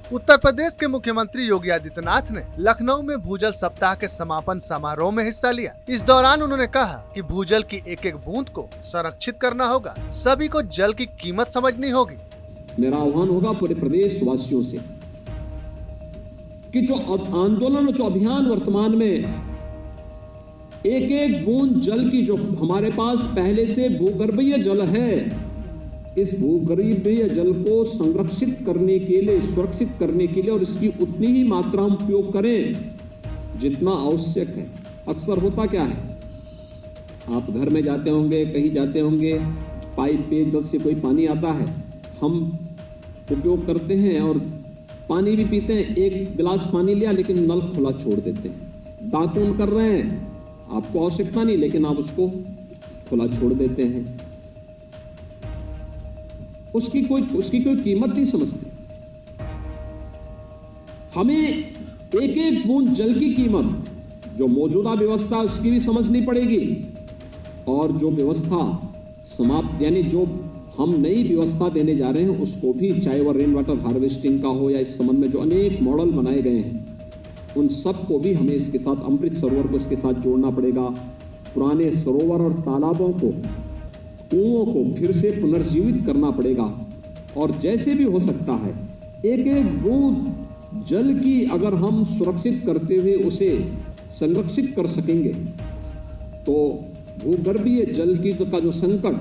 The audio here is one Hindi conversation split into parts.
उत्तर प्रदेश के मुख्यमंत्री योगी आदित्यनाथ ने लखनऊ में भूजल सप्ताह के समापन समारोह में हिस्सा लिया। इस दौरान उन्होंने कहा कि भूजल की एक एक बूंद को संरक्षित करना होगा, सभी को जल की कीमत समझनी होगी। मेरा आह्वान होगा पूरे प्रदेश वासियों से कि जो आंदोलन, जो अभियान वर्तमान में एक एक बूंद जल की, जो हमारे पास पहले से भूगर्भीय जल है, इस भूगर्भीय जल को संरक्षित करने के लिए, सुरक्षित करने के लिए और इसकी उतनी ही मात्रा हम उपयोग करें जितना आवश्यक है। अक्सर होता क्या है, आप घर में जाते होंगे, कहीं जाते होंगे, पाइप पेयजल से कोई पानी आता है, हम उपयोग करते हैं और पानी भी पीते हैं, एक गिलास पानी लिया लेकिन नल खुला छोड़ देते हैं। दातून कर रहे हैं, आपको आवश्यकता नहीं लेकिन आप उसको खुला छोड़ देते हैं। उसकी कोई कीमत नहीं समझते। हमें एक एक बूंद जल की कीमत, जो मौजूदा व्यवस्था उसकी भी समझनी पड़ेगी और जो व्यवस्था समाप्त, यानी जो हम नई व्यवस्था देने जा रहे हैं उसको भी, चाहे वह रेन वाटर हार्वेस्टिंग का हो या इस संबंध में जो अनेक मॉडल बनाए गए हैं, उन सब को भी हमें इसके साथ, अमृत सरोवर को इसके साथ जोड़ना पड़ेगा। पुराने सरोवर और तालाबों को, कुओं को फिर से पुनर्जीवित करना पड़ेगा और जैसे भी हो सकता है एक एक बूंद जल की अगर हम सुरक्षित करते हुए उसे संरक्षित कर सकेंगे तो भूगर्भीय जल की का जो संकट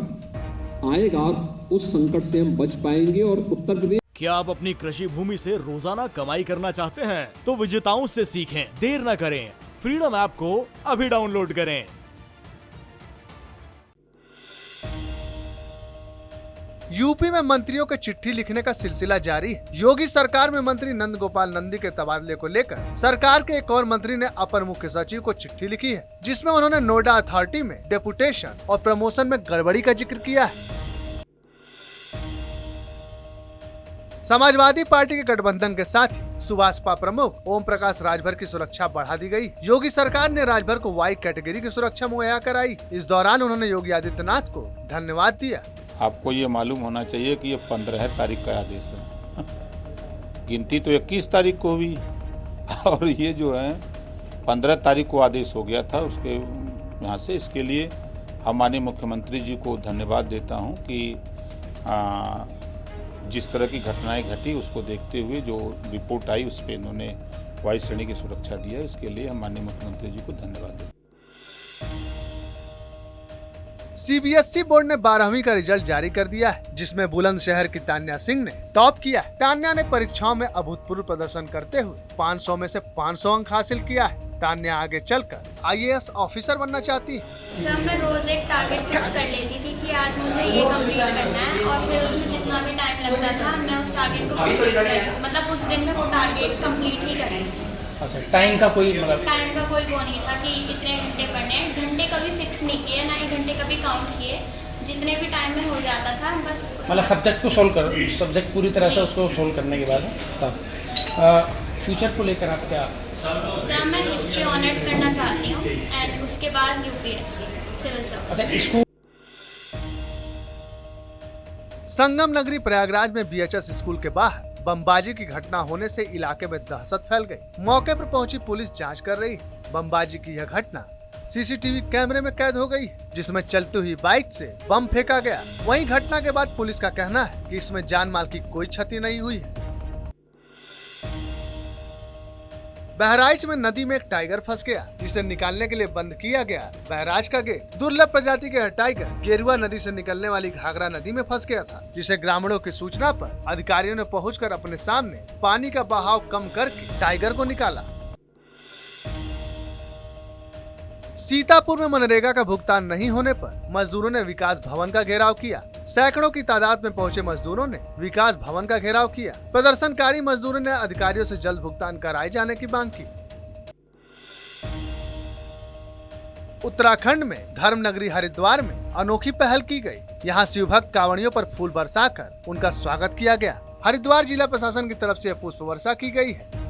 आएगा, उस संकट से हम बच पाएंगे। और उत्तर प्रदेश, क्या आप अपनी कृषि भूमि से रोजाना कमाई करना चाहते हैं? तो विजेताओं से सीखें, देर न करें, फ्रीडम ऐप को अभी डाउनलोड करें। यूपी में मंत्रियों के चिट्ठी लिखने का सिलसिला जारी है। योगी सरकार में मंत्री नंद गोपाल नंदी के तबादले को लेकर सरकार के एक और मंत्री ने अपर मुख्य सचिव को चिट्ठी लिखी है, जिसमें उन्होंने नोएडा अथॉरिटी में डेपुटेशन और प्रमोशन में गड़बड़ी का जिक्र किया है। समाजवादी पार्टी के गठबंधन के साथ ही सुभाषपा प्रमुख ओम प्रकाश राजभर की सुरक्षा बढ़ा दी गई। योगी सरकार ने राजभर को वाई कैटेगरी की सुरक्षा मुहैया कराई। इस दौरान उन्होंने योगी आदित्यनाथ को धन्यवाद दिया। आपको ये मालूम होना चाहिए कि ये 15 तारीख का आदेश है, गिनती तो 21 तारीख को हुई और ये जो है 15 तारीख को आदेश हो गया था उसके यहाँ से। इसके लिए हम माननीय मुख्यमंत्री जी को धन्यवाद देता हूँ कि जिस तरह की घटनाएं घटी उसको देखते हुए जो रिपोर्ट आई उस पर इन्होंने वाई श्रेणी की सुरक्षा दिया। इसके लिए हम माननीय मुख्यमंत्री जी को धन्यवाद देते हैं। सीबीएसई बोर्ड ने 12वीं का रिजल्ट जारी कर दिया है, जिसमें बुलंदशहर की तान्या सिंह ने टॉप किया है। तान्या ने परीक्षाओं में अभूतपूर्व प्रदर्शन करते हुए 500 में से 500 अंक हासिल किया है। तान्या आगे चलकर आईएएस ऑफिसर बनना चाहती है। सर, मैं रोज एक टारगेट फिक्स कर लेती थी कि आज मुझे ये कंप्लीट करना है और फिर उसमें जितना भी टाइम लगता था मैं उस टारगेट को कंप्लीट कर, मतलब उस दिन में वो टारगेट कंप्लीट ही करती थी। अच्छा, टाइम का कोई वो नहीं था कि इतने घंटे पढ़ने हैं। घंटे कभी फिक्स नहीं किए, ना ही घंटे कभी काउंट किए, जितने भी टाइम में हो जाता था बस। मतलब सब्जेक्ट को सोल्व कर, सब्जेक्ट पूरी तरह से उसको सोल्व करने के बाद तब फ्यूचर को लेकर आप क्या? सर, मैं हिस्ट्री ऑनर्स करना चाहती हूँ एंड उसके बाद यूपीएससी सिविल सर्विस। संगम नगरी प्रयागराज में बीएचएस स्कूल के बाहर बमबाजी की घटना होने से इलाके में दहशत फैल गई। मौके पर पहुंची पुलिस जांच कर रही है। बमबाजी की यह घटना सीसीटीवी कैमरे में कैद हो गई, जिसमें चलती हुई बाइक से बम फेंका गया। वहीं घटना के बाद पुलिस का कहना है कि इसमें जान माल की कोई क्षति नहीं हुई है। बहराइच में नदी में एक टाइगर फंस गया, जिसे निकालने के लिए बंद किया गया बहराइच का गेट। दुर्लभ प्रजाति के टाइगर गेरुआ नदी से निकलने वाली घाघरा नदी में फंस गया था, जिसे ग्रामीणों की सूचना पर अधिकारियों ने पहुंचकर अपने सामने पानी का बहाव कम करके टाइगर को निकाला। सीतापुर में मनरेगा का भुगतान नहीं होने पर मजदूरों ने विकास भवन का घेराव किया। सैकड़ों की तादाद में पहुंचे मजदूरों ने विकास भवन का घेराव किया। प्रदर्शनकारी मजदूरों ने अधिकारियों से जल्द भुगतान कराए जाने की मांग की। उत्तराखंड में धर्म नगरी हरिद्वार में अनोखी पहल की गई। यहाँ शिव भक्त कांवड़ियों पर फूल बरसाकर उनका स्वागत किया गया। हरिद्वार जिला प्रशासन की तरफ से पुष्प वर्षा की गई है।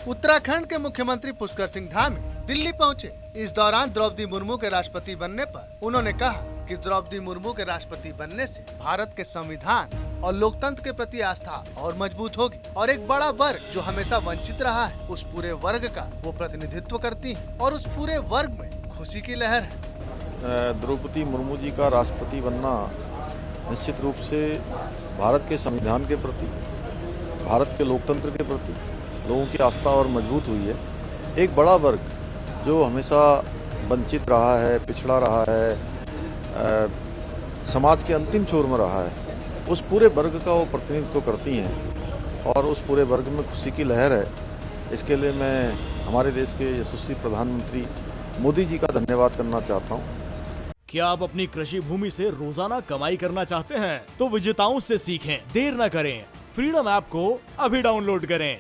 उत्तराखंड के मुख्यमंत्री पुष्कर सिंह धामी दिल्ली पहुंचे। इस दौरान द्रौपदी मुर्मू के राष्ट्रपति बनने पर उन्होंने कहा कि द्रौपदी मुर्मू के राष्ट्रपति बनने से भारत के संविधान और लोकतंत्र के प्रति आस्था और मजबूत होगी और एक बड़ा वर्ग जो हमेशा वंचित रहा है उस पूरे वर्ग का वो प्रतिनिधित्व करती है और उस पूरे वर्ग में खुशी की लहर है। द्रौपदी मुर्मू जी का राष्ट्रपति बनना निश्चित रूप से भारत के संविधान के प्रति, भारत के लोकतंत्र के प्रति लोगों की आस्था और मजबूत हुई है। एक बड़ा वर्ग जो हमेशा वंचित रहा है, पिछड़ा रहा है, समाज के अंतिम छोर में रहा है, उस पूरे वर्ग का वो प्रतिनिधित्व करती हैं और उस पूरे वर्ग में खुशी की लहर है। इसके लिए मैं हमारे देश के यशस्वी प्रधानमंत्री मोदी जी का धन्यवाद करना चाहता हूँ। क्या आप अपनी कृषि भूमि से रोजाना कमाई करना चाहते हैं? तो विजेताओं से सीखें, देर न करें। फ्रीडम ऐप को अभी डाउनलोड करें।